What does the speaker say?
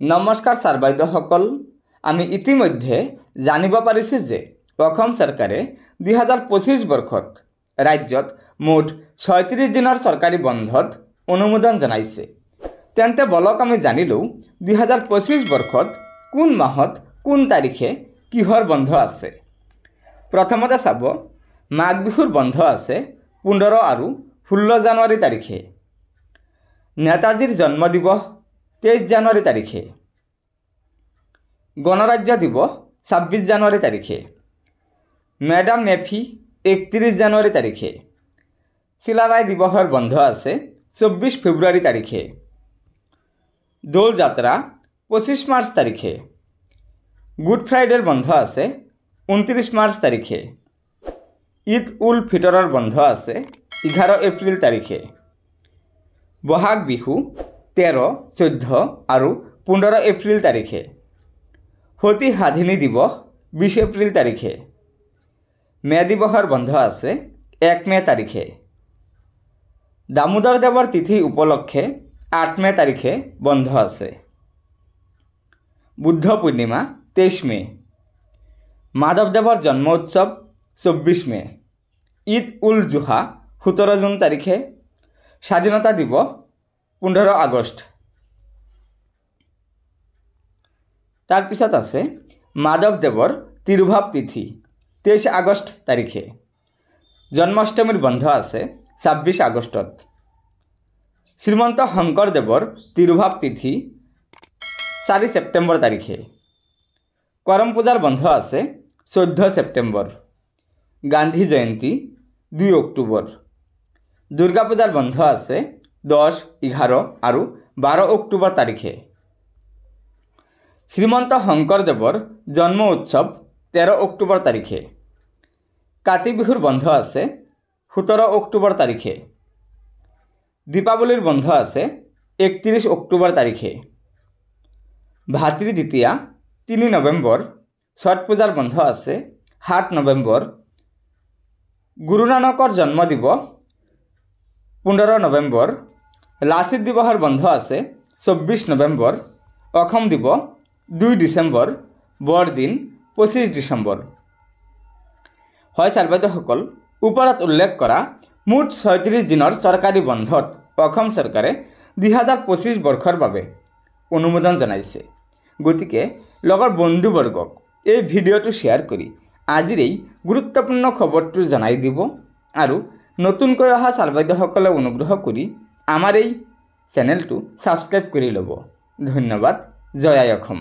নমস্কাৰ ছাৰ বাইদেউসকল, আমি ইতিমধ্যে জানিব পাৰিছোঁ যে অসম চৰকাৰে 2025 বৰ্ষত ৰাজ্যত মুঠ 36 দিনৰ চৰকাৰী বন্ধত অনুমোদন জনাইছে। তেন্তে বলক আমি জানি লওঁ 2025 বৰ্ষত কোন মাহত কোন তাৰিখে কিহৰ বন্ধ আছে। প্ৰথমতে চাব, মাঘ বিহুৰ বন্ধ আছে 15 আৰু 16 জানুৱাৰী তাৰিখে। নেতাজীৰ জন্ম দিৱস 23 জানুৱাৰী তাৰিখে। গণৰাজ্য দিৱস 26 জানুৱাৰী তাৰিখে। মেডাম মেফি 31 জানুৱাৰী তাৰিখে। চিলাৰায় দিৱসৰ বন্ধ আছে 24 ফেব্ৰুৱাৰী তাৰিখে। দোল যাত্ৰা 25 মাৰ্চ তাৰিখে। গুড ফ্ৰাইডেৰ বন্ধ আছে 29 মাৰ্চ তাৰিখে। ঈদ উল ফিতৰৰ বন্ধ আছে 11 এপ্ৰিল তাৰিখে। বহাগ বিহু 13, 14 আৰু 15 এপ্ৰিল তাৰিখে। সতী সাধিনী দিৱস 20 এপ্ৰিল তাৰিখে। মে দিৱসৰ বন্ধ আছে 1 মে তাৰিখে। দামোদৰ দেৱৰ তিথি উপলক্ষে 8 মে তাৰিখে বন্ধ আছে। বুদ্ধ পূৰ্ণিমা 23 মে। মাধৱদেৱৰ জন্ম উৎসৱ 24 মে। ঈদ উল জুহা 17 জুন তাৰিখে। স্বাধীনতা দিৱস 15 আগষ্ট। তাৰপিছত আছে মাধৱদেৱৰ তিৰুভাৱ তিথি 23 আগষ্ট তাৰিখে। জন্মাষ্টমীৰ বন্ধ আছে 26 আগষ্টত। শ্ৰীমন্ত শংকৰদেৱৰ তিৰুভাৱ তিথি 4 ছেপ্টেম্বৰ তাৰিখে। কৰম পূজাৰ বন্ধ আছে 14 ছেপ্টেম্বৰ। গান্ধী জয়ন্তী 2 অক্টোবৰ। দুৰ্গা পূজাৰ বন্ধ আছে 10, 11 আৰু 12 অক্টোবৰ তাৰিখে। শ্ৰীমন্ত শংকৰদেৱৰ জন্ম উৎসৱ 13 অক্টোবৰ তাৰিখে। কাতি বিহুৰ বন্ধ আছে 17 অক্টোবৰ তাৰিখে। দীপাৱলীৰ বন্ধ আছে 31 অক্টোবৰ তাৰিখে। ভাতৃ দ্বিতীয়া 3 নৱেম্বৰ। ছট পূজাৰ বন্ধ আছে 7 নৱেম্বৰ। গুৰু নানকৰ জন্ম দিৱস 15 নৱেম্বৰ। লাচিত দিৱসৰ বন্ধ আছে 24 নৱেম্বৰ। অসম দিৱস 2 ডিচেম্বৰ। বৰদিন 25 ডিচেম্বৰ। হয় ছাৰ বাইদেউসকল, ওপৰত উল্লেখ কৰা মুঠ 36 দিনৰ চৰকাৰী বন্ধত অসম চৰকাৰে 2025 বৰ্ষৰ বাবে অনুমোদন জনাইছে। গতিকে লগৰ বন্ধুবৰ্গক এই ভিডিঅ'টো শ্বেয়াৰ কৰি আজিৰ এই গুৰুত্বপূৰ্ণ খবৰটো জনাই দিব আৰু নতুনকৈ অহা ছাৰ বাইদেউসকলে অনুগ্ৰহ কৰি আমাৰ এই চেনেলটো ছাবস্ক্ৰাইব কৰি ল'ব। ধন্যবাদ। জয় আই অসম।